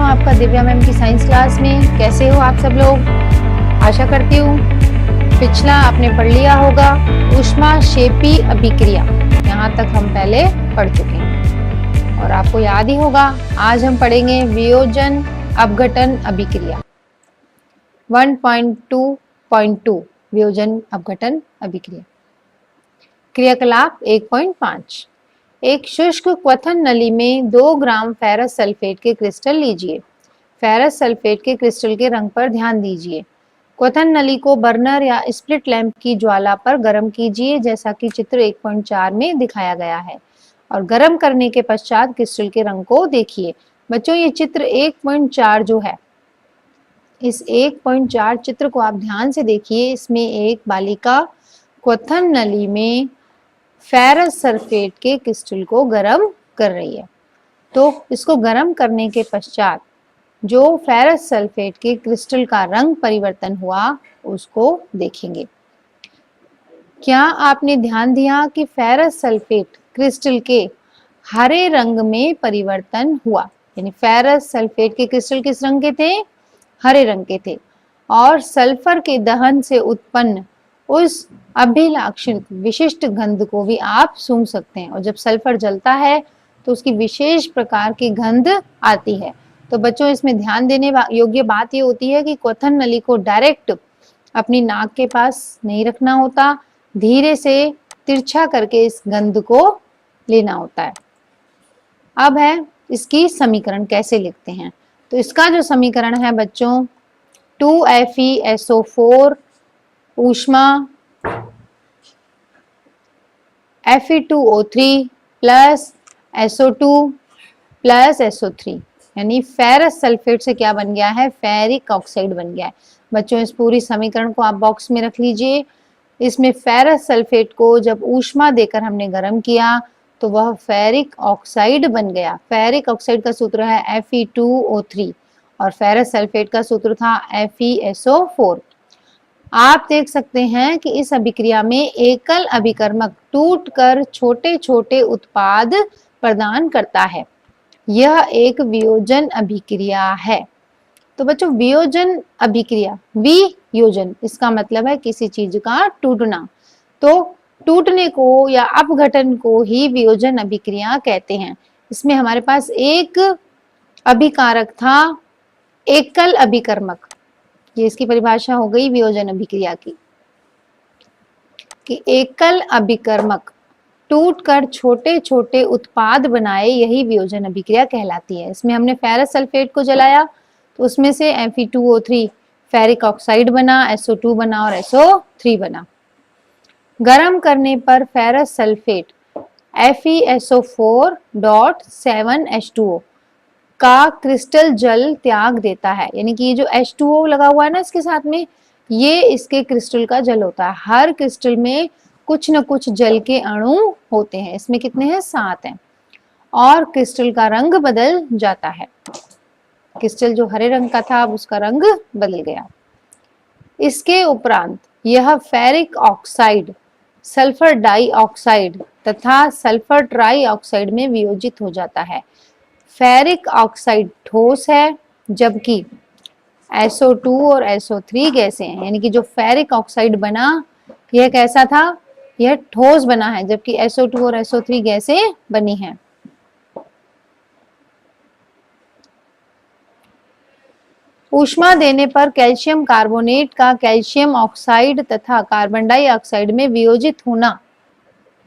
आपका दिव्या मैम की science class में। कैसे हो आप सब लोग? आशा करती हूँ पिछला आपने पढ़ लिया होगा ऊष्माक्षेपी अभिक्रिया, यहाँ तक हम पहले पढ़ चुके हैं और आपको याद ही होगा। आज हम पढ़ेंगे वियोजन अपघटन अभिक्रिया 1.2.2 वियोजन अपघटन अभिक्रिया। क्रियाकलाप 1.5। एक शुष्क क्वथन नली में 2 ग्राम फेरस सल्फेट के क्रिस्टल लीजिए। फेरस सल्फेट के क्रिस्टल के रंग पर ध्यान दीजिए। क्वथन नली को बर्नर या स्प्लिट लैंप की ज्वाला पर गर्म कीजिए, जैसा कि चित्र 1.4 में दिखाया गया है, और गर्म करने के पश्चात क्रिस्टल के रंग को देखिए। बच्चों, ये चित्र 1.4 जो है, इस 1.4 चित्र को आप ध्यान से देखिए। इसमें एक बालिका क्वथन नली में फेरस सल्फेट के क्रिस्टल को गर्म कर रही है। तो इसको गर्म करने के पश्चात जो फेरस सल्फेट के क्रिस्टल का रंग परिवर्तन हुआ उसको देखेंगे। क्या आपने ध्यान दिया कि फेरस सल्फेट क्रिस्टल के हरे रंग में परिवर्तन हुआ? यानी फेरस सल्फेट के क्रिस्टल किस रंग के थे? हरे रंग के थे। और सल्फर के दहन से उत्पन्न उस अभिलाक्षित विशिष्ट गंध को भी आप सूंघ सकते हैं, और जब सल्फर जलता है तो उसकी विशेष प्रकार की गंध आती है। तो बच्चों, इसमें ध्यान देने योग्य बात ये होती है कि क्वथन नली को डायरेक्ट अपनी नाक के पास नहीं रखना होता, धीरे से तिरछा करके इस गंध को लेना होता है। अब है इसकी समीकरण कैसे लिखते हैं। तो इसका जो समीकरण है बच्चों, 2FeSO4 ऊष्मा Fe2O3 plus SO2 plus SO3, यानी फेरस सल्फेट से क्या बन गया है? फेरिक ऑक्साइड बन गया है। बच्चों, इस पूरी समीकरण को आप बॉक्स में रख लीजिए। इसमें फेरस सल्फेट को जब ऊष्मा देकर हमने गर्म किया तो वह फेरिक ऑक्साइड बन गया। फेरिक ऑक्साइड का सूत्र है Fe2O3 और फेरस सल्फेट का सूत्र था FeSO4। आप देख सकते हैं कि इस अभिक्रिया में एकल अभिकर्मक टूटकर छोटे छोटे उत्पाद प्रदान करता है। यह एक वियोजन अभिक्रिया है। तो बच्चों, वियोजन अभिक्रिया, वियोजन इसका मतलब है किसी चीज का टूटना। तो टूटने को या अपघटन को ही वियोजन अभिक्रिया कहते हैं। इसमें हमारे पास एक अभिकारक था, एकल अभिकर्मक। ये इसकी परिभाषा हो गई वियोजन अभिक्रिया की, कि एकल अभिकर्मक टूटकर छोटे छोटे उत्पाद बनाए, यही वियोजन अभिक्रिया कहलाती है। इसमें हमने फेरस सल्फेट को जलाया तो उसमें से Fe2O3 फेरिक ऑक्साइड बना, SO2 बना और SO3 बना। गर्म करने पर फेरस सल्फेट FeSO4.7H2O का क्रिस्टल जल त्याग देता है। यानी कि ये जो H2O लगा हुआ है ना इसके साथ में, ये इसके क्रिस्टल का जल होता है। हर क्रिस्टल में कुछ न कुछ जल के अणु होते हैं। इसमें कितने हैं? 7 हैं। और क्रिस्टल का रंग बदल जाता है। क्रिस्टल जो हरे रंग का था अब उसका रंग बदल गया। इसके उपरांत यह फेरिक ऑक्साइड सल्फर डाइऑक्साइड तथा सल्फर ट्राइऑक्साइड में वियोजित हो जाता है। फेरिक ऑक्साइड ठोस है, जबकि SO2 और SO3 गैसें हैं। यानी कि जो फेरिक ऑक्साइड बना यह कैसा था? यह ठोस बना है, जबकि SO2 और SO3 गैसें बनी हैं। ऊष्मा देने पर कैल्शियम कार्बोनेट का कैल्शियम ऑक्साइड तथा कार्बन डाइऑक्साइड में वियोजित होना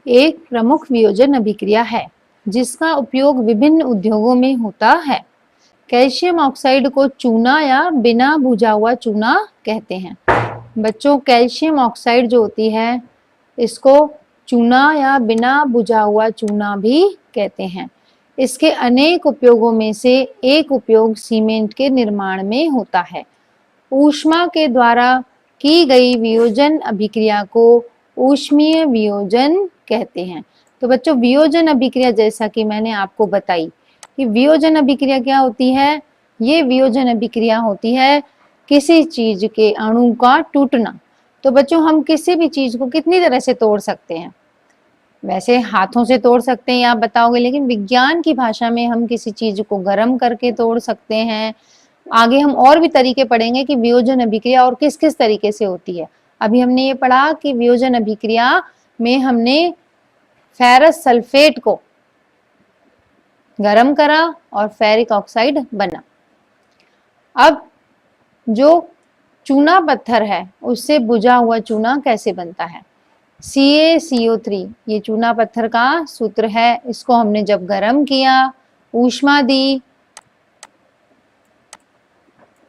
एक प्रमुख वियोजन अभिक्रिया है, जिसका उपयोग विभिन्न उद्योगों में होता है। कैल्शियम ऑक्साइड को चूना या बिना भुजा हुआ चूना कहते हैं। बच्चों, कैल्शियम ऑक्साइड जो होती है इसको चूना या बिना भुजा हुआ चूना भी कहते हैं। इसके अनेक उपयोगों में से एक उपयोग सीमेंट के निर्माण में होता है। ऊष्मा के द्वारा की गई वियोजन अभिक्रिया को ऊष्मीय वियोजन कहते हैं। तो बच्चों, वियोजन अभिक्रिया जैसा कि मैंने आपको बताई कि वियोजन अभिक्रिया क्या होती है? ये वियोजन अभिक्रिया होती है किसी चीज के अणु का टूटना। तो बच्चों, हम किसी भी चीज को कितनी तरह से तोड़ सकते हैं? वैसे हाथों से तोड़ सकते हैं आप बताओगे, लेकिन विज्ञान की भाषा में हम किसी चीज को गर्म करके तोड़ सकते हैं। आगे हम और भी तरीके पढ़ेंगे कि वियोजन अभिक्रिया और किस किस तरीके से होती है। अभी हमने ये पढ़ा कि वियोजन अभिक्रिया में हमने फेरस सल्फेट को गरम करा और फेरिक ऑक्साइड बना। अब जो चूना पत्थर है उससे बुझा हुआ चूना कैसे बनता है? CaCO3 ये चूना पत्थर का सूत्र है। इसको हमने जब गरम किया, ऊष्मा दी,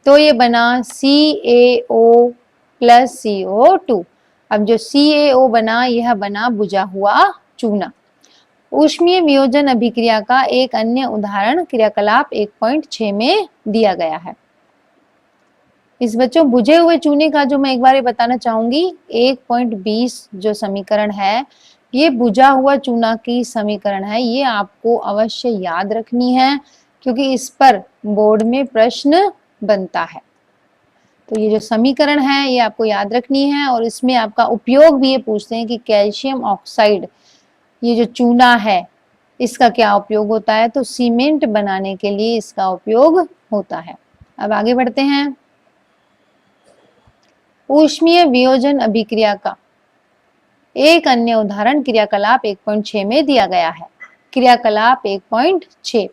तो ये बना CaO प्लस CO2। अब जो CaO बना यह बना बुझा हुआ चूना। ऊष्मीय वियोजन अभिक्रिया का एक अन्य उदाहरण क्रियाकलाप 1.6 में दिया गया है। इस बच्चों बुझे हुए चूने का जो मैं एक बार बताना चाहूंगी, 1.20 जो समीकरण है ये बुझा हुआ चूना की समीकरण है। ये आपको अवश्य याद रखनी है क्योंकि इस पर बोर्ड में प्रश्न बनता है। तो ये जो समीकरण है ये आपको याद रखनी है और इसमें आपका उपयोग भी ये पूछते हैं कि कैल्शियम ऑक्साइड ये जो चूना है इसका क्या उपयोग होता है? तो सीमेंट बनाने के लिए इसका उपयोग होता है। अब आगे बढ़ते हैं। ऊष्मीय वियोजन अभिक्रिया का एक अन्य उदाहरण क्रियाकलाप 1.6 में दिया गया है। क्रियाकलाप 1.6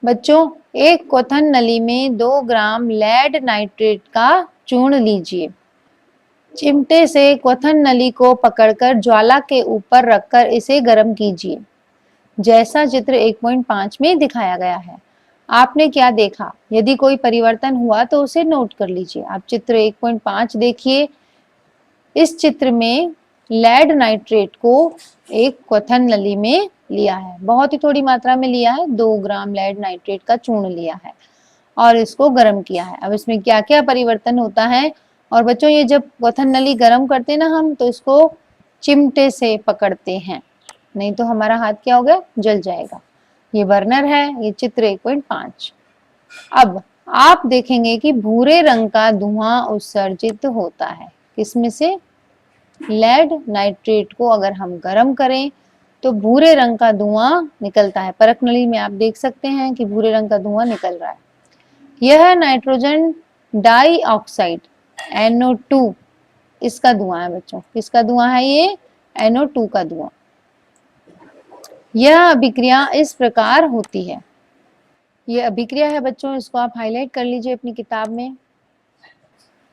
बच्चों, एक क्वथन नली में 2 ग्राम लेड नाइट्रेट का चूर्ण लीजिए। चिमटे से क्वथन नली को पकड़कर ज्वाला के ऊपर रखकर इसे गर्म कीजिए, जैसा चित्र 1.5 में दिखाया गया है। आपने क्या देखा? यदि कोई परिवर्तन हुआ तो उसे नोट कर लीजिए। आप चित्र 1.5 देखिए। इस चित्र में लेड नाइट्रेट को एक क्वथन नली में लिया है, बहुत ही थोड़ी मात्रा में लिया है, 2 ग्राम लेड नाइट्रेट का चूर्ण लिया है और इसको गर्म किया है। अब इसमें क्या क्या परिवर्तन होता है? और बच्चों ये जब क्वथन नली गर्म करते हैं ना हम, तो इसको चिमटे से पकड़ते हैं, नहीं तो हमारा हाथ क्या हो गया? जल जाएगा। ये बर्नर है, ये चित्र 1.5। अब आप देखेंगे कि भूरे रंग का धुआं उत्सर्जित होता है। किसमें से? लेड नाइट्रेट को अगर हम गर्म करें तो भूरे रंग का धुआं निकलता है। परख नली में आप देख सकते हैं कि भूरे रंग का धुआं निकल रहा है। यह नाइट्रोजन डाइऑक्साइड NO2 इसका धुआं है बच्चों। किसका धुआं है ये? NO2 का धुआं। यह अभिक्रिया इस प्रकार होती है। यह अभिक्रिया है बच्चों, इसको आप हाईलाइट कर लीजिए अपनी किताब में।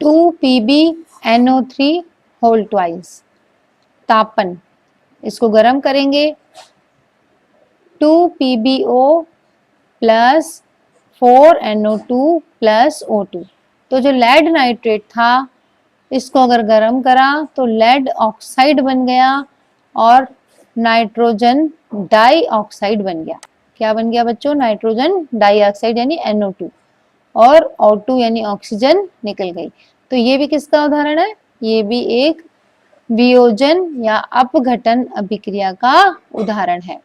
2PbNO3 whole twice. तापन, इसको गर्म करेंगे। 2PbO plus 4NO2 plus O2। तो जो लेड नाइट्रेट था इसको अगर गर्म करा तो लेड ऑक्साइड बन गया और नाइट्रोजन डाइऑक्साइड बन गया। क्या बन गया बच्चों? नाइट्रोजन डाइऑक्साइड यानी NO2 और O2 यानी ऑक्सीजन निकल गई। तो ये भी किसका उदाहरण है? ये भी एक वियोजन या अपघटन अभिक्रिया का उदाहरण है।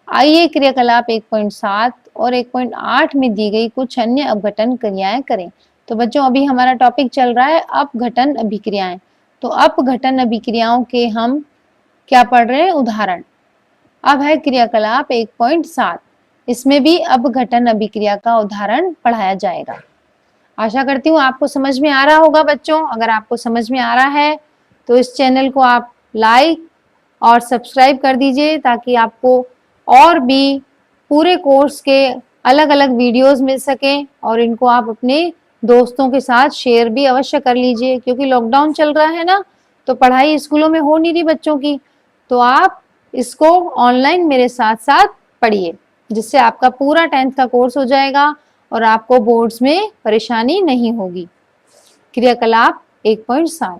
आइए क्रियाकलाप 1.7 और 1.8 में दी गई कुछ अन्य अपघटन क्रियाएं करें। तो बच्चों अभी हमारा टॉपिक चल रहा है अपघटन अभिक्रियाएं। तो अपघटन अभिक्रियाओं के हम क्या पढ़ रहे हैं? उदाहरण। अब है क्रियाकलाप 1.7, इसमें भी अपघटन अभिक्रिया का उदाहरण पढ़ाया जाएगा। आशा करती हूँ आपको समझ में आ रहा होगा बच्चों। अगर आपको समझ में आ रहा है तो इस चैनल को आप लाइक और सब्सक्राइब कर दीजिए ताकि आपको और भी पूरे कोर्स के अलग अलग वीडियोस मिल सकें और इनको आप अपने दोस्तों के साथ शेयर भी अवश्य कर लीजिए, क्योंकि लॉकडाउन चल रहा है ना, तो पढ़ाई स्कूलों में हो नहीं रही बच्चों की। तो आप इसको ऑनलाइन मेरे साथ साथ पढ़िए, जिससे आपका पूरा 10th का कोर्स हो जाएगा और आपको बोर्ड्स में परेशानी नहीं होगी। क्रियाकलाप 1.7।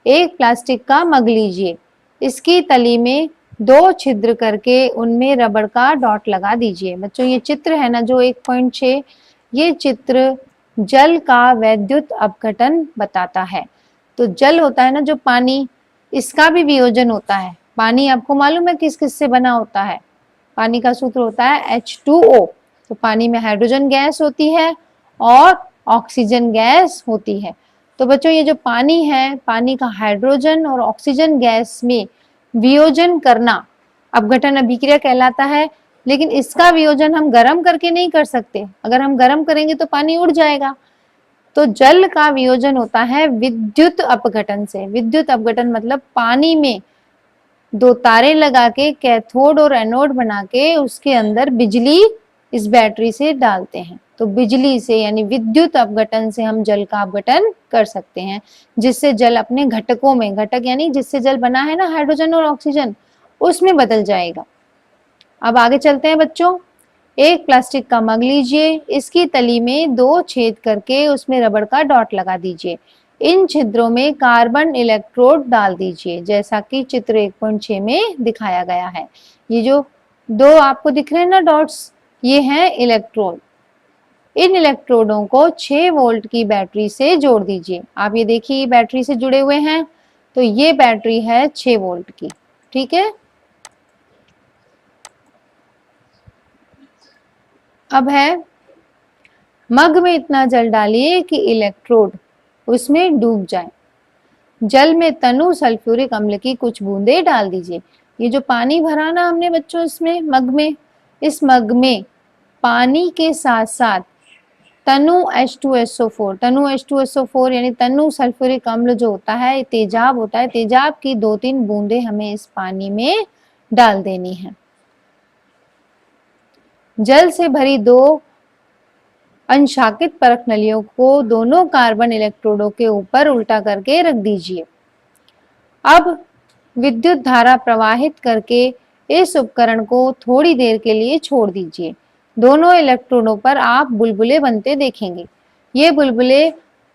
एक प्लास्टिक का मग लीजिए, इसकी तली में 2 छिद्र करके उनमें रबड़ का डॉट लगा दीजिए। बच्चों ये चित्र है ना जो 1.6, ये चित्र जल का वैद्युत अपघटन बताता है। तो जल होता है ना जो पानी, इसका भी वियोजन होता है। पानी आपको मालूम है किस किस से बना होता है? पानी का सूत्र होता है H2O। तो पानी में हाइड्रोजन गैस होती है और ऑक्सीजन गैस होती है। तो बच्चों ये जो पानी है, पानी का हाइड्रोजन और ऑक्सीजन गैस में वियोजन करना अपघटन अभिक्रिया कहलाता है। लेकिन इसका वियोजन हम गर्म करके नहीं कर सकते, अगर हम गर्म करेंगे तो पानी उड़ जाएगा। तो जल का वियोजन होता है विद्युत अपघटन से। विद्युत अपघटन मतलब पानी में दो तारे लगा के कैथोड और एनोड बना के उसके अंदर बिजली इस बैटरी से डालते हैं। तो बिजली से यानी विद्युत अपघटन से हम जल का अपघटन कर सकते हैं, जिससे जल अपने घटकों में, घटक यानी जिससे जल बना है ना, हाइड्रोजन और ऑक्सीजन, उसमें बदल जाएगा। अब आगे चलते हैं बच्चों। एक प्लास्टिक का मग लीजिए, इसकी तली में 2 छेद करके उसमें रबड़ का डॉट लगा दीजिए। इन छिद्रों में कार्बन इलेक्ट्रोड डाल दीजिए, जैसा कि चित्र 1.6 में दिखाया गया है। ये जो 2 आपको दिख रहे हैं ना डॉट्स, ये हैं इलेक्ट्रोड। इन इलेक्ट्रोडों को 6 वोल्ट की बैटरी से जोड़ दीजिए। आप ये देखिए बैटरी से जुड़े हुए हैं, तो ये बैटरी है 6 वोल्ट की, ठीक है। अब है मग में इतना जल डालिए कि इलेक्ट्रोड उसमें डूब जाए। जल में तनु सल्फ्यूरिक अम्ल की कुछ बूंदें डाल दीजिए। ये जो पानी भरा ना हमने बच्चों इसमें मग में, इस मग में पानी के साथ साथ तनु H2SO4, तनु H2SO4 यानी तनु सल्फ्यूरिक अम्ल जो होता है, तेजाब होता है, तेजाब की 2-3 बूंदें हमें इस पानी में डाल देनी है। जल से भरी 2 अंशाकित परख नलियों को दोनों कार्बन इलेक्ट्रोडों के ऊपर उल्टा करके रख दीजिए। अब विद्युत धारा प्रवाहित करके इस उपकरण को थोड़ी देर के लिए छोड़ दीजिए। दोनों इलेक्ट्रोडों पर आप बुलबुले बनते देखेंगे। ये बुलबुले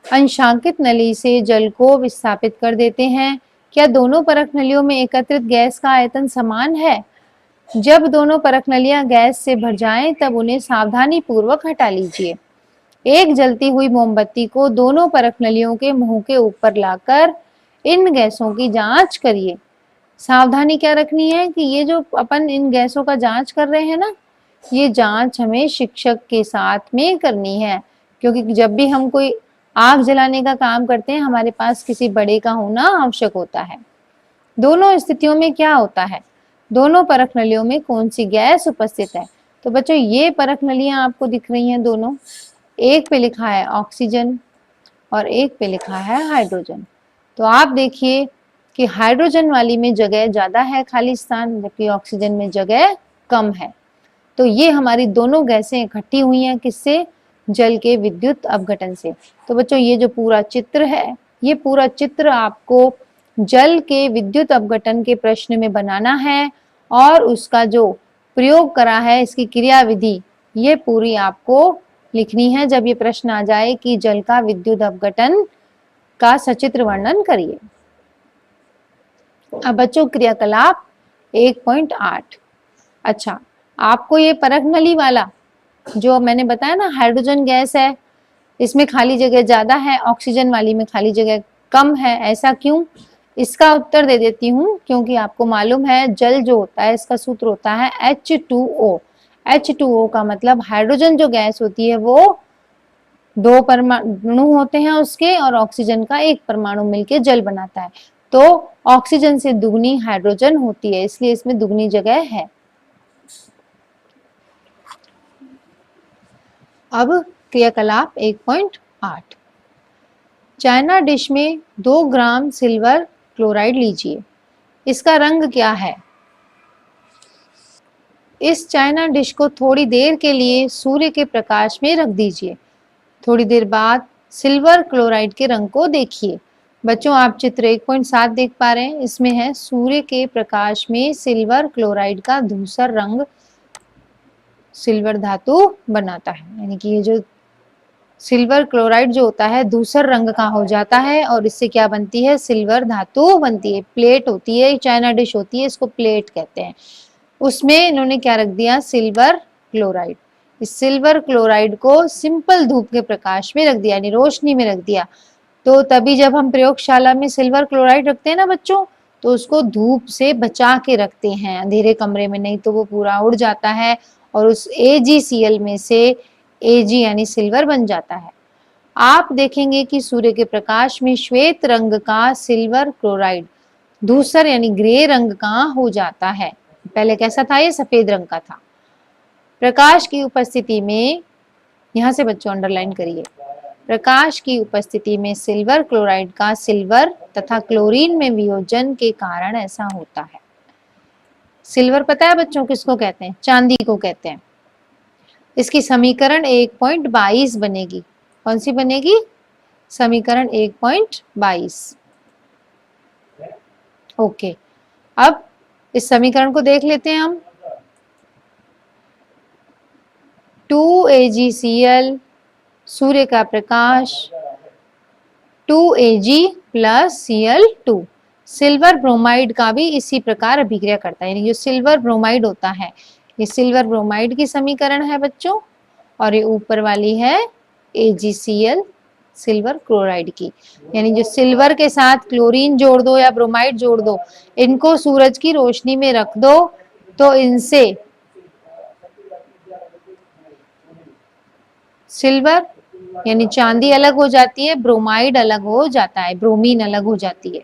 अंशांकित नली से जल को विस्थापित कर देते हैं। क्या दोनों परख नलियों में एकत्रित गैस का आयतन समान है? जब दोनों परख नलियां गैस से भर जाएं, तब उन्हें सावधानी पूर्वक हटा लीजिए। एक जलती हुई मोमबत्ती को दोनों परख नलियों के मुंह के ऊपर लाकर इन गैसों की जांच करिए। सावधानी क्या रखनी है कि ये जो अपन इन गैसों का जांच कर रहे हैं ना, ये जांच हमें शिक्षक के साथ में करनी है, क्योंकि जब भी हम कोई आग जलाने का काम करते हैं, हमारे पास किसी बड़े का होना आवश्यक होता है। दोनों स्थितियों में क्या होता है, दोनों परख नलियों में कौन सी गैस उपस्थित है? तो बच्चों ये परख नलियां आपको दिख रही हैं दोनों, एक पे लिखा है ऑक्सीजन और एक पे लिखा है हाइड्रोजन। तो आप देखिए कि हाइड्रोजन वाली में जगह ज्यादा है खाली स्थान, जबकि ऑक्सीजन में जगह कम है। तो ये हमारी दोनों गैसें इकट्ठी हुई हैं किससे? जल के विद्युत अपघटन से। तो बच्चों ये जो पूरा चित्र है, ये पूरा चित्र आपको जल के विद्युत अपघटन के प्रश्न में बनाना है और उसका जो प्रयोग करा है, इसकी क्रिया विधि, ये पूरी आपको लिखनी है जब ये प्रश्न आ जाए कि जल का विद्युत अपघटन का सचित्र वर्णन करिए। अब बच्चों क्रियाकलाप 1.8। अच्छा, आपको ये परख नली वाला जो मैंने बताया ना, हाइड्रोजन गैस है, इसमें खाली जगह ज्यादा है, ऑक्सीजन वाली में खाली जगह कम है, ऐसा क्यों? इसका उत्तर दे देती हूँ, क्योंकि आपको मालूम है जल जो होता है इसका सूत्र होता है H2O। H2O का मतलब हाइड्रोजन जो गैस होती है वो 2 परमाणु होते हैं उसके, और ऑक्सीजन का 1 परमाणु मिलके जल बनाता है। तो ऑक्सीजन से दुगनी हाइड्रोजन होती है, इसलिए इसमें दुगनी जगह है। अब क्रियाकलाप 1.8। चाइना डिश में 2 ग्राम सिल्वर क्लोराइड लीजिए। इसका रंग क्या है? इस चाइना डिश को थोड़ी देर के लिए सूर्य के प्रकाश में रख दीजिए। थोड़ी देर बाद सिल्वर क्लोराइड के रंग को देखिए। बच्चों आप चित्र 1.7 देख पा रहे हैं, इसमें है सूर्य के प्रकाश में सिल्वर क्लोराइड का धूसर रंग सिल्वर धातु बनाता है, यानी कि ये जो सिल्वर क्लोराइड जो होता है धूसर रंग का हो जाता है और इससे क्या बनती है? सिल्वर धातु बनती है। प्लेट होती है, चाइना डिश होती है, इसको प्लेट कहते हैं। उसमें इन्होंने क्या रख दिया? Silver chloride. इस सिल्वर क्लोराइड को सिंपल धूप के प्रकाश में रख दिया, यानी रोशनी में रख दिया। तो तभी जब हम प्रयोगशाला में सिल्वर क्लोराइड रखते हैं ना बच्चों, तो उसको धूप से बचा के रखते हैं अंधेरे कमरे में, नहीं तो वो पूरा उड़ जाता है और उस AgCl में से Ag यानी सिल्वर बन जाता है। आप देखेंगे कि सूर्य के प्रकाश में श्वेत रंग का सिल्वर क्लोराइड धूसर यानी ग्रे रंग का हो जाता है। पहले कैसा था? ये सफेद रंग का था। प्रकाश की उपस्थिति में, यहां से बच्चों अंडरलाइन करिए, प्रकाश की उपस्थिति में सिल्वर क्लोराइड का सिल्वर तथा क्लोरीन में वियोजन के कारण ऐसा होता है। सिल्वर पता है बच्चों किसको कहते हैं? चांदी को कहते हैं। इसकी समीकरण 1.22 बनेगी। कौन सी बनेगी? समीकरण 1.22। ओके, अब इस समीकरण को देख लेते हैं हम। 2AgCl सूर्य का प्रकाश 2Ag plus Cl2 silver bromide का भी इसी प्रकार अभिक्रिया करता है। यानी जो सिल्वर ब्रोमाइड होता है, ये सिल्वर ब्रोमाइड की समीकरण है बच्चों, और ये ऊपर वाली है AgCl सिल्वर क्लोराइड की। यानी जो सिल्वर के साथ क्लोरीन जोड़ दो या ब्रोमाइड जोड़ दो, इनको सूरज की रोशनी में रख दो तो इनसे सिल्वर यानी चांदी अलग हो जाती है, ब्रोमाइड अलग हो जाता है, ब्रोमीन अलग हो जाती है।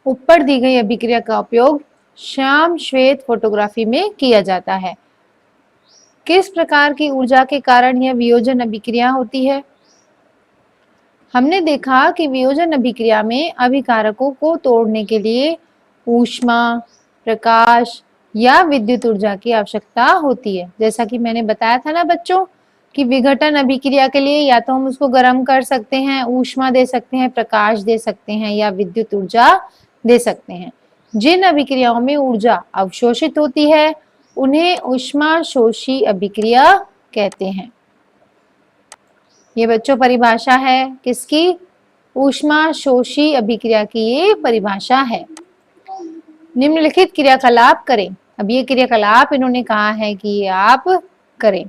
ऊपर दी गई अभिक्रिया का उपयोग श्याम श्वेत फोटोग्राफी में किया जाता है। किस प्रकार की ऊर्जा के कारण यह वियोजन अभिक्रिया होती है? हमने देखा कि वियोजन अभिक्रिया में अभिकारकों को तोड़ने के लिए ऊष्मा, प्रकाश या विद्युत ऊर्जा की आवश्यकता होती है। जैसा कि मैंने बताया था ना बच्चों कि विघटन अभिक्रिया के लिए या तो हम उसको गर्म कर सकते हैं, ऊष्मा दे सकते हैं, प्रकाश दे सकते हैं या विद्युत ऊर्जा दे सकते हैं। जिन अभिक्रियाओं में ऊर्जा अवशोषित होती है उन्हें ऊष्माशोषी अभिक्रिया कहते हैं। ये बच्चों परिभाषा है किसकी? ऊष्माशोषी अभिक्रिया की ये परिभाषा है। निम्नलिखित क्रियाकलाप करें। अब ये क्रियाकलाप इन्होंने कहा है कि ये आप करें।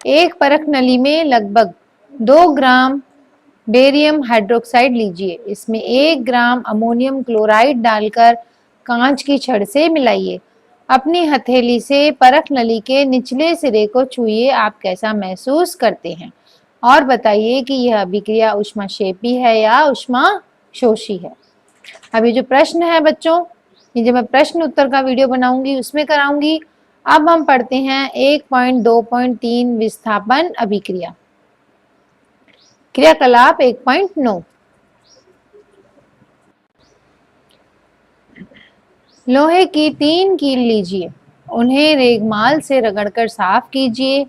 एक परख नली में लगभग 2 ग्राम बेरियम हाइड्रोक्साइड लीजिए। इसमें 1 ग्राम अमोनियम क्लोराइड डालकर कांच की छड़ से मिलाइए। अपनी हथेली से परख नली के निचले सिरे को छुइए। आप कैसा महसूस करते हैं? और बताइए कि यह अभिक्रिया ऊष्माक्षेपी है या ऊष्माशोषी है। अब ये जो प्रश्न है बच्चों, ये जब मैं प्रश्न उत्तर का वीडियो बनाऊंगी उसमें कराऊंगी। अब हम पढ़ते हैं 1.2.3 विस्थापन अभिक्रिया। क्रियाकलाप 1.9। लोहे की 3 कील लीजिए, उन्हें रेगमाल से रगड़कर साफ कीजिए।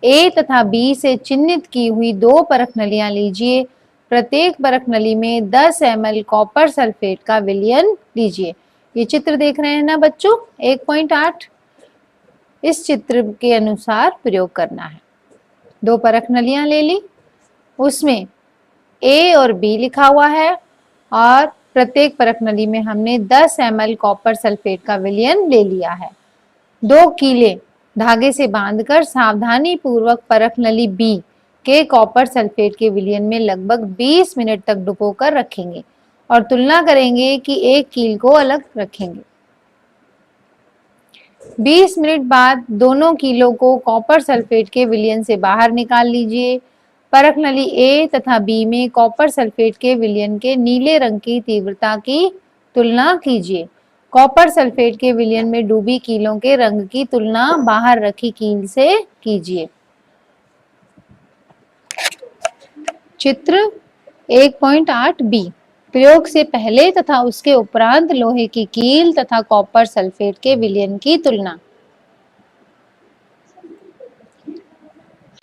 ए तथा बी से चिन्हित की हुई 2 परख नलियां लीजिए। प्रत्येक परख नली में 10 ml कॉपर सल्फेट का विलयन लीजिए। ये चित्र देख रहे हैं ना बच्चों 1.8। इस चित्र के अनुसार प्रयोग करना है। 2 परख नलियां ले ली, उसमें ए और बी लिखा हुआ है और प्रत्येक परख नली में हमने 10 ml कॉपर सल्फेट का विलयन ले लिया है। 2 कीले धागे से बांधकर सावधानी पूर्वक परख नली बी के कॉपर सल्फेट के विलयन में लगभग 20 मिनट तक डुबोकर रखेंगे और तुलना करेंगे कि एक कील को अलग रखेंगे। 20 मिनट बाद दोनों कीलों को कॉपर सल्फेट के विलयन से बाहर निकाल लीजिए। परख नली ए तथा बी में कॉपर सल्फेट के विलयन के नीले रंग की तीव्रता की तुलना कीजिए। कॉपर सल्फेट के विलयन में डूबी कीलों के रंग की तुलना बाहर रखी कील से कीजिए। चित्र 1.8 बी। प्रयोग से पहले तथा उसके उपरांत लोहे की कील तथा कॉपर सल्फेट के विलयन की तुलना।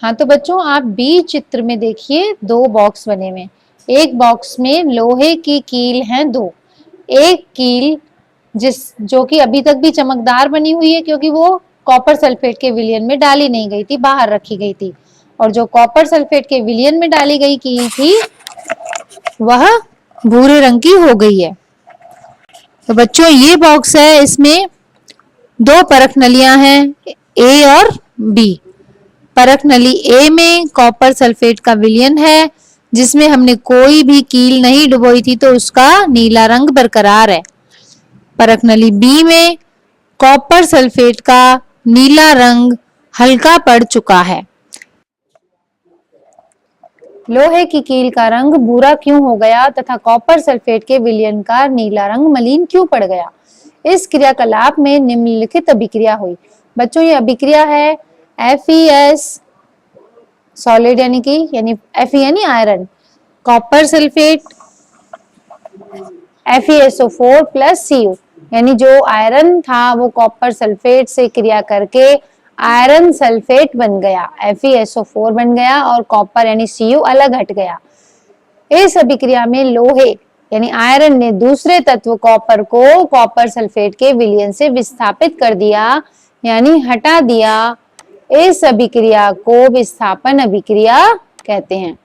हाँ तो बच्चों आप बी चित्र में देखिए 2 बॉक्स बने हुए। एक बॉक्स में लोहे की कील हैं 2। एक कील जो कि अभी तक भी चमकदार बनी हुई है क्योंकि वो कॉपर सल्फेट के विलयन में डाली नहीं गई थी, बाहर रखी गई थी, और जो कॉपर सल्फेट के विलयन में डाली गई कील थी वह भूरे रंग की हो गई है। तो बच्चों ये बॉक्स है, इसमें 2 परख नलियां हैं ए और बी। परख नली ए में कॉपर सल्फेट का विलयन है जिसमें हमने कोई भी कील नहीं डुबोई थी तो उसका नीला रंग बरकरार है। परख नली बी में कॉपर सल्फेट का नीला रंग हल्का पड़ चुका है। लोहे की कील का रंग भूरा क्यों हो गया तथा कॉपर सल्फेट के विलयन का नीला रंग मलिन क्यों पड़ गया? इस क्रियाकलाप में निम्नलिखित अभिक्रिया हुई। बच्चों ये अभिक्रिया है FeS सॉलिड यानी Fe यानी iron, copper sulphate FeSO4 plus Cu यानी जो आयरन था वो कॉपर सल्फेट से क्रिया करके आयरन सल्फेट बन गया, FeSO4 बन गया और कॉपर यानी Cu अलग हट गया। इस अभिक्रिया में लोहे यानी आयरन ने दूसरे तत्व कॉपर को कॉपर सल्फेट के विलयन से विस्थापित कर दिया यानी हटा दिया। इस अभिक्रिया को विस्थापन अभिक्रिया कहते हैं।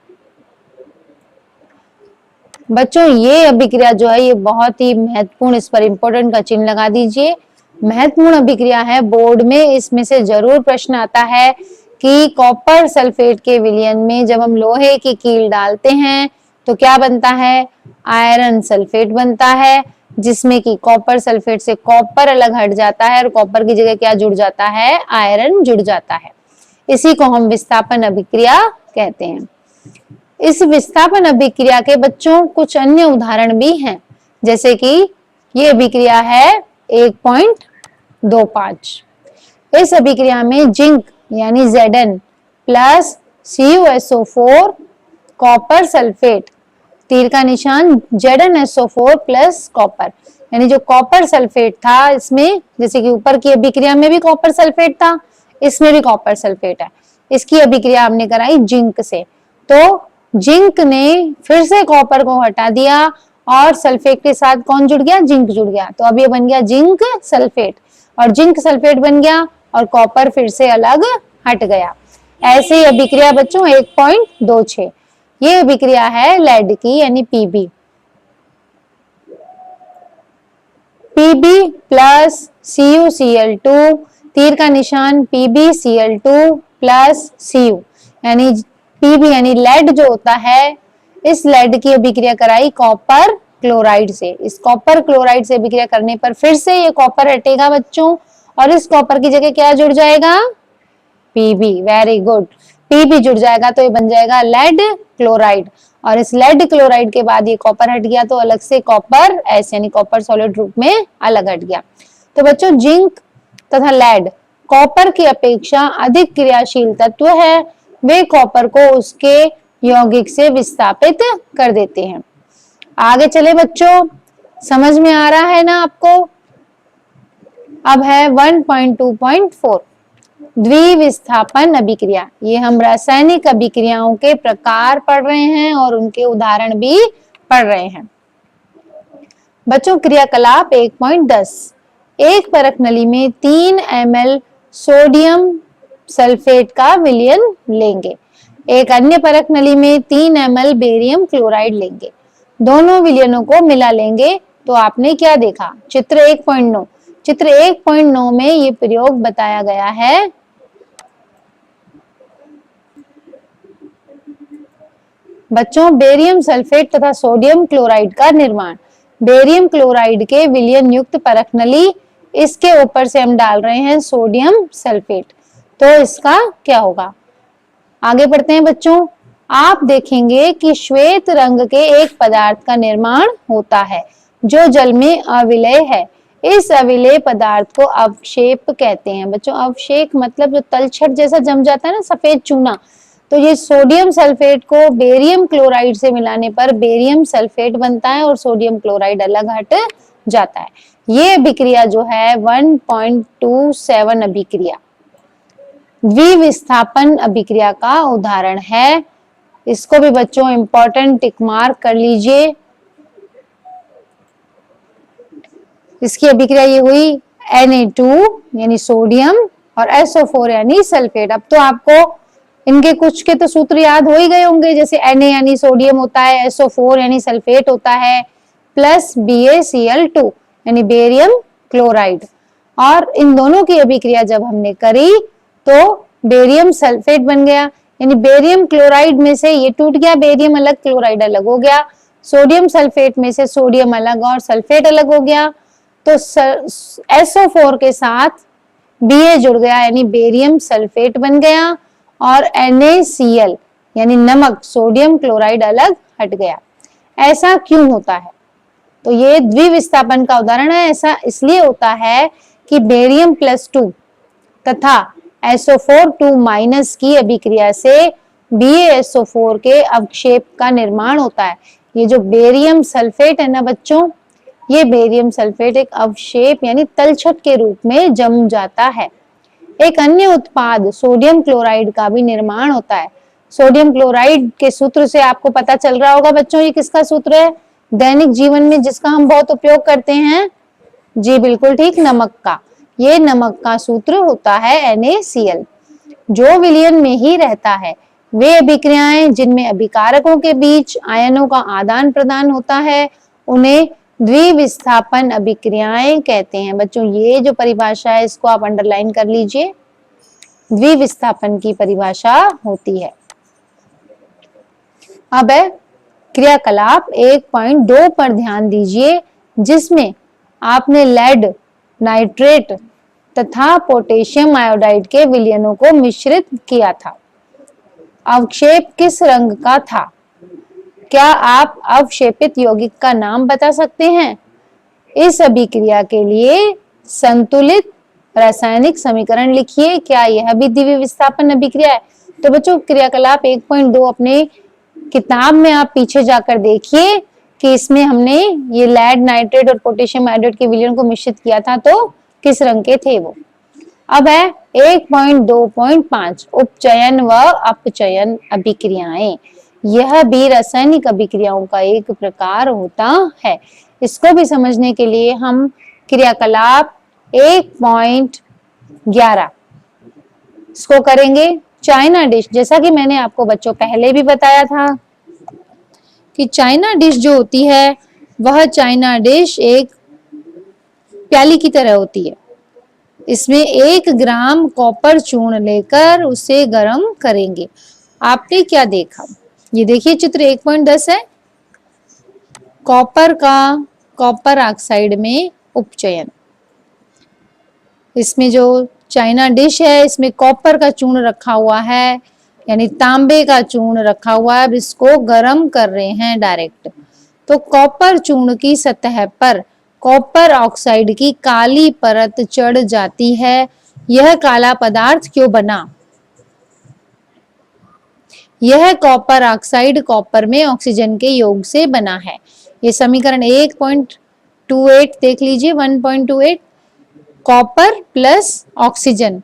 बच्चों ये अभिक्रिया जो है ये बहुत ही महत्वपूर्ण, इस पर इंपॉर्टेंट का चिन्ह लगा दीजिए। महत्वपूर्ण अभिक्रिया है, बोर्ड में इसमें से जरूर प्रश्न आता है कि कॉपर सल्फेट के विलयन में जब हम लोहे की कील डालते हैं तो क्या बनता है? आयरन सल्फेट बनता है, जिसमें कि कॉपर सल्फेट से कॉपर अलग हट जाता है और कॉपर की जगह क्या जुड़ जाता है? आयरन जुड़ जाता है। इसी को हम विस्थापन अभिक्रिया कहते हैं। इस विस्थापन अभिक्रिया के बच्चों कुछ अन्य उदाहरण भी हैं, जैसे कि ये अभिक्रिया है 1.25। इस अभिक्रिया में जिंक यानी Zn plus CuSO4 copper sulphate, तीर का निशान ZnSO4 प्लस कॉपर, यानी जो कॉपर सल्फेट था इसमें, जैसे कि ऊपर की अभिक्रिया में भी कॉपर सल्फेट था, इसमें भी कॉपर सल्फेट है। इसकी अभिक्रिया हमने कराई जिंक से, तो जिंक ने फिर से कॉपर को हटा दिया और सल्फेट के साथ कौन जुड़ गया? जिंक जुड़ गया। तो अब ये बन गया जिंक सल्फेट, और जिंक सल्फेट बन गया और कॉपर फिर से अलग हट गया। ऐसे ही अभिक्रिया बच्चों 1.26, ये अभिक्रिया है लेड की यानी Pb प्लस CuCl2, तीर का निशान PbCl2 प्लस Cu, यानी Pb यानी लेड जो होता है, इस लेड की अभिक्रिया कराई कॉपर क्लोराइड से। इस कॉपर क्लोराइड से अभिक्रिया करने पर फिर से ये कॉपर हटेगा बच्चों, और इस कॉपर की जगह क्या जुड़ जाएगा? Pb। वेरी गुड, Pb जुड़ जाएगा तो ये बन जाएगा लेड क्लोराइड, और इस लेड क्लोराइड के बाद ये कॉपर हट गया तो अलग से कॉपर S यानी कॉपर सॉलिड रूप में अलग हट गया। तो बच्चों जिंक तथा लेड कॉपर की अपेक्षा अधिक क्रियाशील तत्व है, वे कॉपर को उसके यौगिक से विस्थापित कर देते हैं। आगे चले बच्चों, समझ में आ रहा है ना आपको? अब है 1.2.4 द्विविस्थापन अभिक्रिया। ये हम रासायनिक अभिक्रियाओं के प्रकार पढ़ रहे हैं और उनके उदाहरण भी पढ़ रहे हैं। बच्चों क्रियाकलाप 1.10, एक परख नली में 3 ml सोडियम सल्फेट का विलयन लेंगे, एक अन्य परख नली में 3 ml बेरियम क्लोराइड लेंगे, दोनों विलयनों को मिला लेंगे तो आपने क्या देखा? चित्र 1.9। चित्र 1.9 में ये प्रयोग बताया गया है। बच्चों बेरियम सल्फेट तथा सोडियम क्लोराइड का निर्माण। बेरियम क्लोराइड के विलयन युक्त परख नली, इसके ऊपर से हम डाल रहे हैं सोडियम सल्फेट, तो इसका क्या होगा? आगे बढ़ते हैं बच्चों। आप देखेंगे कि श्वेत रंग के एक पदार्थ का निर्माण होता है जो जल में अविलेय है। इस अविलेय पदार्थ को अवक्षेप कहते हैं। बच्चों अवक्षेप मतलब जो तलछट जैसा जम जाता है ना, सफेद चूना, तो ये सोडियम सल्फेट को बेरियम क्लोराइड से मिलाने पर बेरियम सल्फेट बनता है और सोडियम क्लोराइड अलग हट जाता है। ये अभिक्रिया जो है 1.27 अभिक्रिया द्विविस्थापन अभिक्रिया का उदाहरण है। इसको भी बच्चों इंपॉर्टेंट टिक मार्क कर लीजिए। इसकी अभिक्रिया ये हुई Na2 यानी सोडियम और SO4 यानी सल्फेट। अब तो आपको इनके कुछ के तो सूत्र याद हो ही गए होंगे, जैसे Na यानी सोडियम होता है, SO4 यानी सल्फेट होता है, प्लस BaCl2 यानी बेरियम क्लोराइड। और इन दोनों की अभिक्रिया जब हमने करी तो बेरियम सल्फेट बन गया, यानी बेरियम क्लोराइड में से ये टूट गया, बेरियम अलग क्लोराइड अलग हो गया, सोडियम सल्फेट में से सोडियम अलग और सल्फेट अलग हो गया, तो SO4 के साथ Ba जुड़ गया यानी बेरियम सल्फेट बन गया, और NaCl यानी नमक, सोडियम क्लोराइड अलग हट गया। ऐसा क्यों होता है? तो ये द्विविस्थापन का उदाहरण है। ऐसा इसलिए होता है कि बेरियम +2 तथा SO4 2- की अभिक्रिया से BaSO4 के अवक्षेप का निर्माण होता है। ये जो बेरियम सल्फेट है ना बच्चों, ये बेरियम सल्फेट एक अवक्षेप यानी तलछट के रूप में जम जाता है। एक अन्य उत्पाद सोडियम क्लोराइड का भी निर्माण होता है। सोडियम क्लोराइड के सूत्र से आपको पता चल रहा होगा बच्चों, ये किसका सूत्र है दैनिक जीवन में जिसका हम बहुत उपयोग करते हैं? जी बिल्कुल ठीक, नमक का। ये नमक का सूत्र होता है NaCl। जो विलयन में ही रहता है वे अभिक्रियाएं जिनमें अभिकारकों के बीच आयनों का आदान प्रदान होता है उन्हें द्विविस्थापन अभिक्रियाएं कहते हैं। बच्चों ये जो परिभाषा है इसको आप अंडरलाइन कर लीजिए, द्विविस्थापन की परिभाषा होती है। अब है क्रियाकलाप 1.2 पर ध्यान दीजिए, जिसमें आपने लेड नाइट्रेट तथा पोटेशियम आयोडाइड के विलयनों को मिश्रित किया था। अवक्षेप किस रंग का था? क्या आप अवक्षेपित यौगिक का नाम बता सकते हैं? इस अभिक्रिया के लिए संतुलित रासायनिक समीकरण लिखिए। क्या यह भी द्विविस्थापन अभिक्रिया है? तो बच्चों क्रियाकलाप 1.2 अपने किताब में आप पीछे जाकर देखिए कि इसमें हमने ये लेड नाइट्रेट और पोटेशियम आयोडाइड के विलयन को मिश्रित किया था, तो किस रंग के थे वो। अब है 1.2.5 उपचयन व अपचयन अभिक्रियाएं। यह भी रासायनिक अभिक्रियाओं का एक प्रकार होता है। इसको भी समझने के लिए हम क्रियाकलाप 1.11 इसको करेंगे। चाइना डिश, जैसा कि मैंने आपको बच्चों पहले भी बताया था कि चाइना डिश जो होती है वह चाइना डिश एक प्याली की तरह होती है। इसमें 1 ग्राम कॉपर चूर्ण लेकर उसे गर्म करेंगे। आपने क्या देखा? ये देखिए चित्र 1.10 है। कॉपर ऑक्साइड में उपचयन। इसमें जो चाइना डिश है इसमें कॉपर का चूर्ण रखा हुआ है, यानी तांबे का चूर्ण रखा हुआ है। अब इसको गर्म कर रहे हैं डायरेक्ट। तो कॉपर चूर्ण की सतह पर कॉपर ऑक्साइड की काली परत चढ़ जाती है। यह काला पदार्थ क्यों बना? यह कॉपर ऑक्साइड कॉपर में ऑक्सीजन के योग से बना है। ये समीकरण 1.28 देख लीजिए, 1.28 कॉपर प्लस ऑक्सीजन,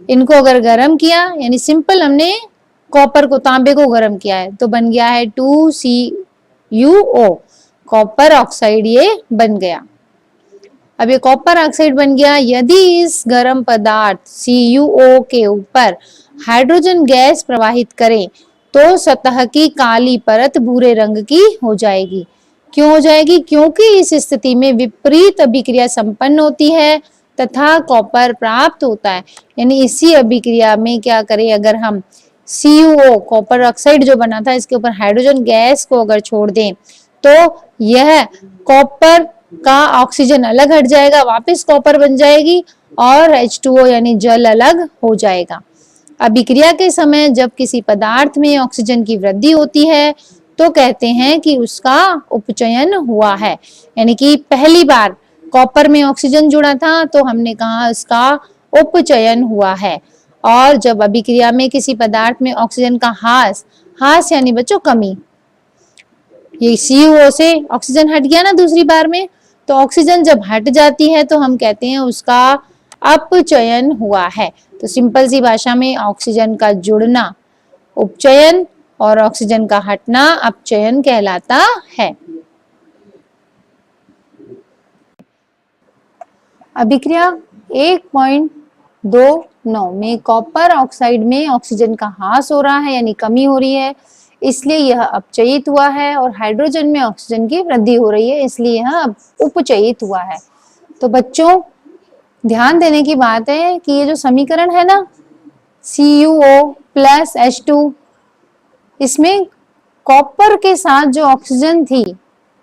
इनको अगर गर्म किया यानी सिंपल हमने कॉपर को तांबे को गर्म किया है तो बन गया है 2CuO, कॉपर ऑक्साइड ये बन गया। अब ये कॉपर ऑक्साइड बन गया। यदि इस गर्म पदार्थ CuO के ऊपर हाइड्रोजन गैस प्रवाहित करें तो सतह की काली परत भूरे रंग की हो जाएगी। क्यों हो जाएगी? क्योंकि इस स्थिति में विपरीत अभिक्रिया संपन्न होती है तथा कॉपर प्राप्त होता है। यानी इसी अभिक्रिया में क्या करें, अगर हम CuO कॉपर ऑक्साइड जो बना था इसके ऊपर हाइड्रोजन गैस को अगर छोड़ दें तो यह कॉपर का ऑक्सीजन अलग हट जाएगा, वापस कॉपर बन जाएगी और H2O यानी जल अलग हो जाएगा। अभिक्रिया के समय जब किसी पदार्थ में ऑक्सीजन की वृद्धि होती है तो कहते हैं कि उसका उपचयन हुआ है। यानी कि पहली बार कॉपर में ऑक्सीजन जुड़ा था तो हमने कहा इसका उपचयन हुआ है। और जब अभिक्रिया में किसी पदार्थ में ऑक्सीजन का ह्रास यानी बच्चों कमी, ये CuO से ऑक्सीजन हट गया ना दूसरी बार में, तो ऑक्सीजन जब हट जाती है तो हम कहते हैं उसका अपचयन हुआ है। तो सिंपल सी भाषा में ऑक्सीजन का जुड़ना उपचयन और ऑक्सीजन का हटना अपचयन कहलाता है। अभिक्रिया 1.29 में कॉपर ऑक्साइड में ऑक्सीजन का ह्रास हो रहा है यानी कमी हो रही है, इसलिए यह अपचयित हुआ है। और हाइड्रोजन में ऑक्सीजन की वृद्धि हो रही है इसलिए यह उपचयित हुआ है। तो बच्चों ध्यान देने की बात है कि ये जो समीकरण है ना CuO प्लस H2, इसमें कॉपर के साथ जो ऑक्सीजन थी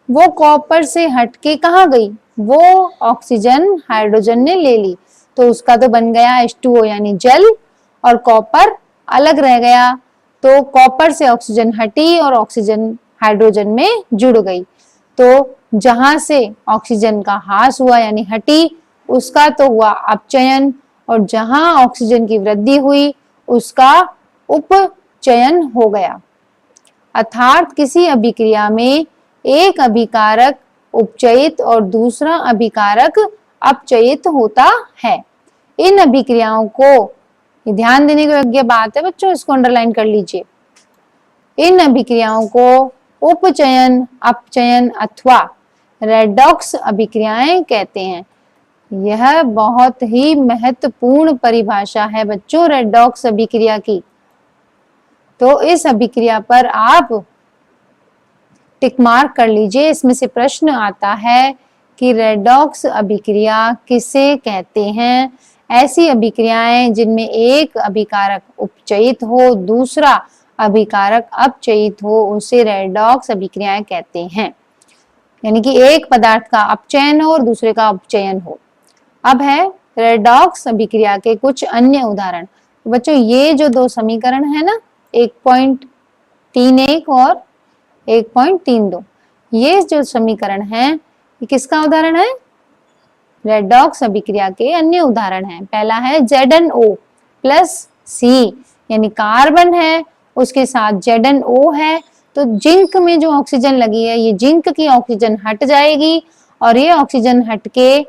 वो कॉपर से हटके कहाँ गई? वो ऑक्सीजन हाइड्रोजन ने ले ली तो उसका तो बन गया H2O यानी जल और कॉपर अलग रह गया। तो कॉपर से ऑक्सीजन हटी और ऑक्सीजन हाइड्रोजन में जुड़ गई। तो जहां से ऑक्सीजन का ह्रास हुआ यानी हटी, उसका तो हुआ अपचयन, और जहां ऑक्सीजन की वृद्धि हुई उसका उपचयन हो गया। अर्थात किसी अभिक्रिया में एक अभिकारक उपचयित और दूसरा अभिकारक अपचयित होता है। इन अभिक्रियाओं को, ध्यान देने की योग्य बात है बच्चों, इसको अंडरलाइन कर लीजिए। इन अभिक्रियाओं को उपचयन, अपचयन अथवा रेडॉक्स अभिक्रियाएं कहते हैं। यह बहुत ही महत्वपूर्ण परिभाषा है बच्चों रेडॉक्स अभिक्रिया की। तो इस अभिक्रिया पर आप टिक मार्क कर लीजिए। इसमें से प्रश्न आता है कि रेडॉक्स अभिक्रिया किसे कहते हैं। ऐसी अभिक्रियाएं जिनमें एक अभिकारक उपचयित हो, दूसरा अभिकारक अपचयित हो, उसे रेडॉक्स अभिक्रियाएं कहते हैं। यानी कि एक पदार्थ का अपचयन हो और दूसरे का उपचयन हो। अब है रेडॉक्स अभिक्रिया के कुछ अन्य उदाहरण। तो बच्चों ये जो दो समीकरण है ना, 1.31 और 1.32, ये जो समीकरण है ये किसका उदाहरण है? रेडॉक्स अभिक्रिया के अन्य उदाहरण है। पहला है ZnO प्लस C, यानी कार्बन है उसके साथ ZnO है, तो जिंक में जो ऑक्सीजन लगी है ये जिंक की ऑक्सीजन हट जाएगी और ये ऑक्सीजन हट के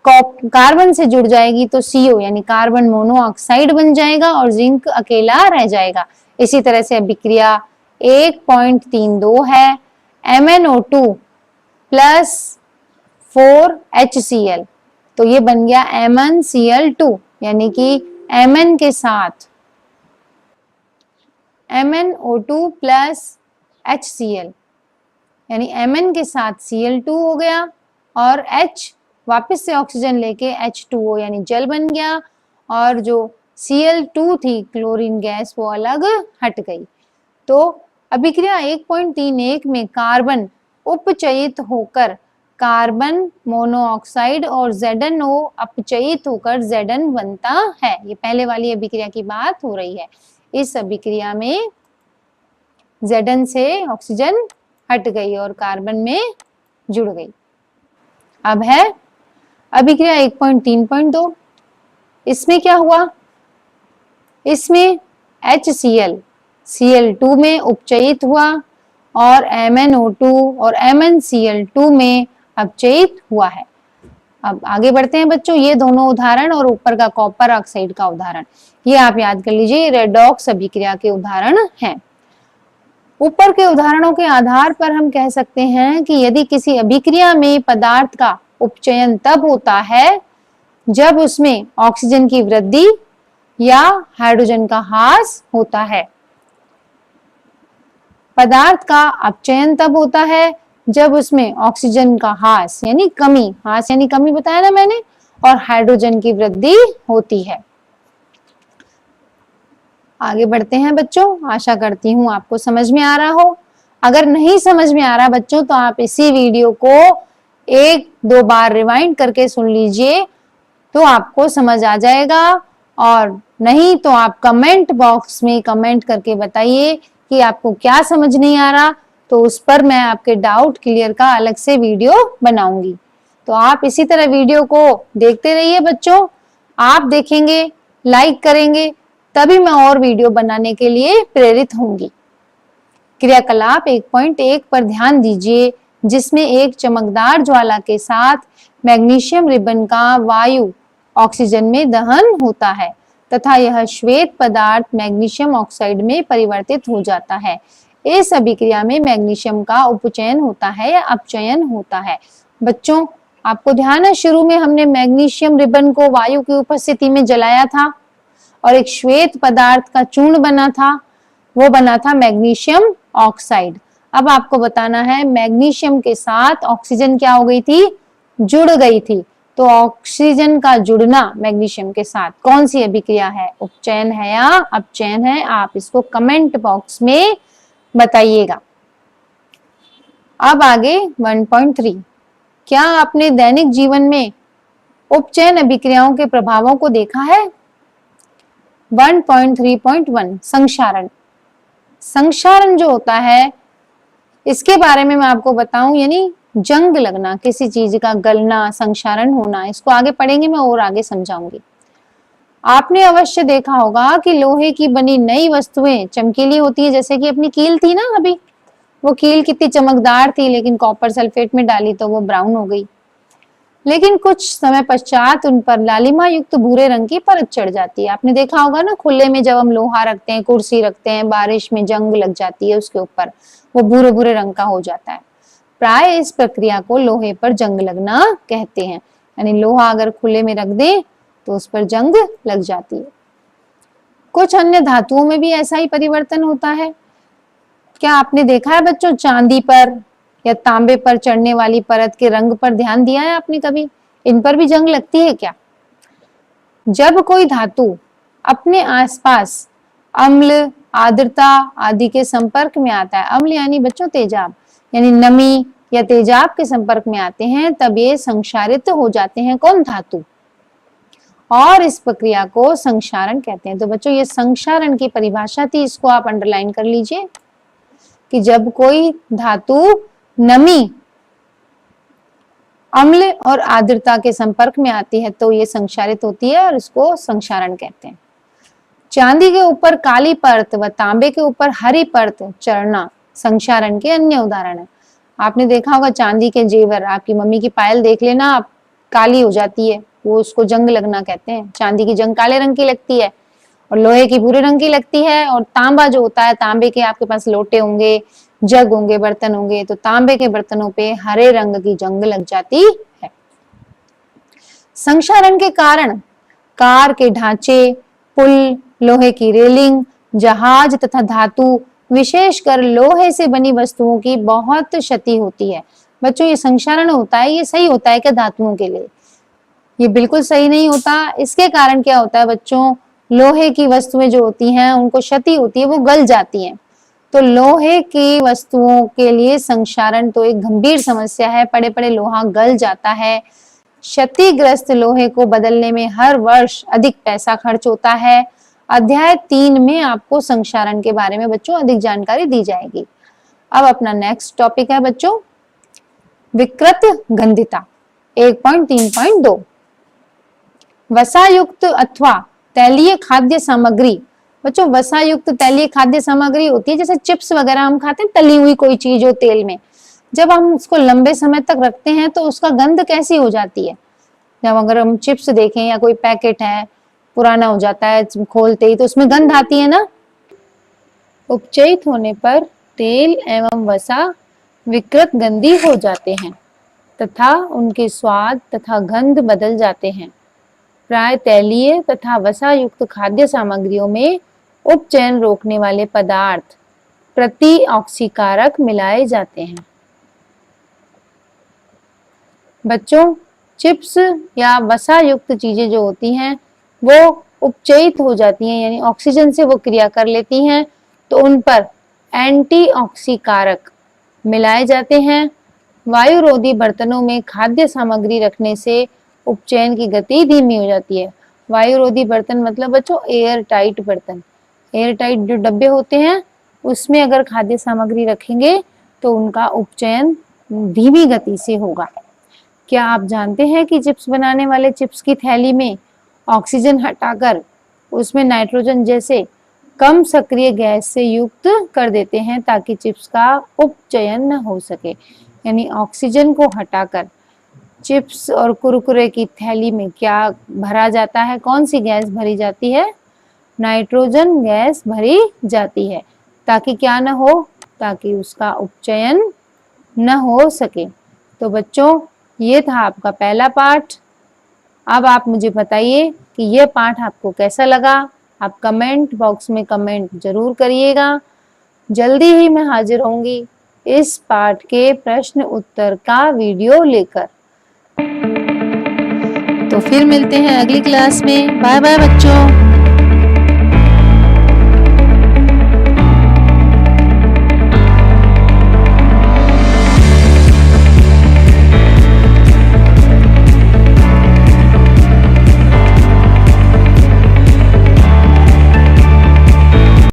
कार्बन से जुड़ जाएगी, तो CO यानी कार्बन मोनोऑक्साइड बन जाएगा और जिंक अकेला रह जाएगा। इसी तरह से अभिक्रिया 1.32 है MnO2 प्लस 4HCl, तो ये बन गया MnCl2, यानी कि Mn के साथ MnO2 प्लस HCl, यानी Mn के साथ Cl2 हो गया और H वापस से ऑक्सीजन लेके H2O यानी जल बन गया, और जो Cl2 थी क्लोरीन गैस वो अलग हट गई। तो अभिक्रिया 1.31 में कार्बन उपचयित होकर कार्बन मोनोऑक्साइड और ZnO अपचयित होकर Zn बनता है। ये पहले वाली अभिक्रिया की बात हो रही है। इस अभिक्रिया में Zn से ऑक्सीजन हट गई और कार्बन में जुड़ गई। अब है अभिक्रिया 1.3.2। इसमें क्या हुआ? इसमें HCl Cl2 में उपचयित हुआ और MnO2 और MnCl2 में अपचयित हुआ है। अब आगे बढ़ते हैं बच्चों। ये दोनों उदाहरण और ऊपर का कॉपर ऑक्साइड का उदाहरण, ये आप याद कर लीजिए, रेडॉक्स अभिक्रिया के उदाहरण हैं। ऊपर के उदाहरणों के आधार पर हम कह सकते हैं कि यदि किसी अभिक्रिया में पदार्थ का उपचयन तब होता है जब उसमें ऑक्सीजन की वृद्धि या हाइड्रोजन का ह्रास होता है। पदार्थ का अपचयन तब होता है जब उसमें ऑक्सीजन का ह्रास यानी कमी, ह्रास यानी कमी बताया ना मैंने, और हाइड्रोजन की वृद्धि होती है। आगे बढ़ते हैं बच्चों। आशा करती हूँ आपको समझ में आ रहा हो। अगर नहीं समझ में आ रहा बच्चों तो आप इसी वीडियो को 1-2 बार रिवाइंड करके सुन लीजिए तो आपको समझ आ जाएगा, और नहीं तो आप कमेंट बॉक्स में कमेंट करके बताइए कि आपको क्या समझ नहीं आ रहा, तो उस पर मैं आपके डाउट क्लियर का अलग से वीडियो बनाऊंगी। तो आप इसी तरह वीडियो को देखते रहिए बच्चों। आप देखेंगे, लाइक करेंगे, तभी मैं और वीडियो बनाने के लिए प्रेरित होंगी। क्रियाकलाप 1.1 पर ध्यान दीजिए, जिसमें एक चमकदार ज्वाला के साथ मैग्नीशियम रिबन का वायु ऑक्सीजन में दहन होता है तथा यह श्वेत पदार्थ मैग्नीशियम ऑक्साइड में परिवर्तित हो जाता है। इस अभिक्रिया में मैग्नीशियम का उपचयन होता है या अपचयन होता है। बच्चों आपको ध्यान है, शुरू में हमने मैग्नीशियम रिबन को वायु की उपस्थिति में जलाया था और एक श्वेत पदार्थ का चूर्ण बना था, वो बना था मैग्नीशियम ऑक्साइड। अब आपको बताना है मैग्नीशियम के साथ ऑक्सीजन क्या हो गई थी? जुड़ गई थी। तो ऑक्सीजन का जुड़ना मैग्नीशियम के साथ कौन सी अभिक्रिया है? उपचयन है या अपचयन है? आप इसको कमेंट बॉक्स में बताइएगा। अब आगे 1.3, क्या आपने दैनिक जीवन में उपचयन अभिक्रियाओं के प्रभावों को देखा है? 1.3.1 संक्षारण। संक्षारण जो होता है इसके बारे में मैं आपको बताऊं, यानी जंग लगना, किसी चीज का गलना, संक्षारण होना, इसको आगे पढ़ेंगे, मैं और आगे समझाऊंगी। आपने अवश्य देखा होगा कि लोहे की बनी नई वस्तुएं चमकीली होती है, जैसे कि अपनी कील थी ना अभी, वो कील कितनी चमकदार थी, लेकिन कॉपर सल्फेट में डाली तो वो ब्राउन हो गई। लेकिन कुछ समय पश्चात उन पर लालिमा युक्त भूरे रंग की परत चढ़ जाती है। आपने देखा होगा ना, खुले में जब हम लोहा रखते हैं, कुर्सी रखते हैं, बारिश में जंग लग जाती है उसके ऊपर, वो भूरे भूरे रंग का हो जाता है। प्राय इस प्रक्रिया को लोहे पर जंग लगना कहते हैं। यानी लोहा अगर खुले में रख दे तो उस पर जंग लग जाती है। कुछ अन्य धातुओं में भी ऐसा ही परिवर्तन होता है। क्या आपने देखा है बच्चों, चांदी पर या तांबे पर चढ़ने वाली परत के रंग पर ध्यान दिया है आपने कभी? इन पर भी जंग लगती है क्या? जब कोई धातु अपने आसपास अम्ल, आर्द्रता आदि के संपर्क में आता है, अम्ल यानी बच्चों तेजाब, यानी नमी या तेजाब के संपर्क में आते हैं, तब ये संक्षारित हो जाते हैं। कौन? धातु। और इस प्रक्रिया को संक्षारण कहते हैं। तो बच्चों ये संक्षारण की परिभाषा थी, इसको आप अंडरलाइन कर लीजिए कि जब कोई धातु नमी, अम्ल और आर्द्रता के संपर्क में आती है तो ये संक्षारित होती है और इसको संक्षारण कहते हैं। चांदी के ऊपर काली परत व तांबे के ऊपर हरी परत चढ़ना संक्षारण के अन्य उदाहरण है। आपने देखा होगा चांदी के जेवर, आपकी मम्मी की पायल देख लेना, आप काली हो जाती है, वो उसको जंग लगना कहते हैं। चांदी की जंग काले रंग की लगती है और लोहे की भूरे रंग की लगती है। और तांबा जो होता है, तांबे के आपके पास लोटे होंगे, जग होंगे, बर्तन होंगे, तो तांबे के बर्तनों पे हरे रंग की जंग लग जाती है। संक्षारण के कारण कार के ढांचे, पुल, लोहे की रेलिंग, जहाज तथा धातु, विशेषकर लोहे से बनी वस्तुओं की बहुत क्षति होती है। बच्चों ये संक्षारण होता है, ये सही होता है क्या धातुओं के लिए? ये बिल्कुल सही नहीं होता। इसके कारण क्या होता है बच्चों, लोहे की वस्तुएं जो होती हैं उनको क्षति होती है, वो गल जाती हैं। तो लोहे की वस्तुओं के लिए संक्षारण तो एक गंभीर समस्या है। पड़े पड़े लोहा गल जाता है। क्षतिग्रस्त लोहे को बदलने में हर वर्ष अधिक पैसा खर्च होता है। अध्याय 3 में आपको संक्षारण के बारे में बच्चों अधिक जानकारी दी जाएगी। अब अपना नेक्स्ट टॉपिक है बच्चों विकृत गंधिता 1.3.2। वसायुक्त अथवा तैलीय खाद्य सामग्री। बच्चों वसायुक्त तैलीय खाद्य सामग्री होती है, जैसे चिप्स वगैरह हम खाते हैं, तली हुई कोई चीज हो तेल में, जब हम उसको लंबे समय तक रखते हैं तो उसका गंध कैसी हो जाती है? जब अगर हम चिप्स देखें या कोई पैकेट है पुराना हो जाता है खोलते ही, तो उसमें गंध आती है ना। उपचयित होने पर तेल एवं वसा विकृत गंधी हो जाते हैं तथा उनके स्वाद तथा गंध बदल जाते हैं। प्राय तैलीय तथा वसा युक्त खाद्य सामग्रियों में उपचयन रोकने वाले पदार्थ प्रतिऑक्सीकारक मिलाए जाते हैं। बच्चों चिप्स या वसा युक्त चीजें जो होती हैं वो उपचयित हो जाती हैं, यानी ऑक्सीजन से वो क्रिया कर लेती हैं, तो उन पर एंटीऑक्सीकारक मिलाए जाते हैं। वायुरोधी बर्तनों में खाद्य सामग्री रखने से उपचयन की गति धीमी हो जाती है। वायुरोधी बर्तन मतलब बच्चों एयर टाइट बर्तन, एयर टाइट जो डब्बे होते हैं उसमें अगर खाद्य सामग्री रखेंगे तो उनका उपचयन धीमी गति से होगा। क्या आप जानते हैं कि चिप्स बनाने वाले चिप्स की थैली में ऑक्सीजन हटाकर उसमें नाइट्रोजन जैसे कम सक्रिय गैस से युक्त कर देते हैं ताकि चिप्स का उपचयन न हो सके। यानी ऑक्सीजन को हटाकर चिप्स और कुरकुरे की थैली में क्या भरा जाता है? कौन सी गैस भरी जाती है? नाइट्रोजन गैस भरी जाती है, ताकि क्या न हो, ताकि उसका उपचयन न हो सके। तो बच्चों ये था आपका पहला पाठ। अब आप मुझे बताइए कि यह पाठ आपको कैसा लगा। आप कमेंट बॉक्स में कमेंट जरूर करिएगा। जल्दी ही मैं हाजिर होंगी इस पाठ के प्रश्न उत्तर का वीडियो लेकर। तो फिर मिलते हैं अगली क्लास में। बाय बाय बच्चों।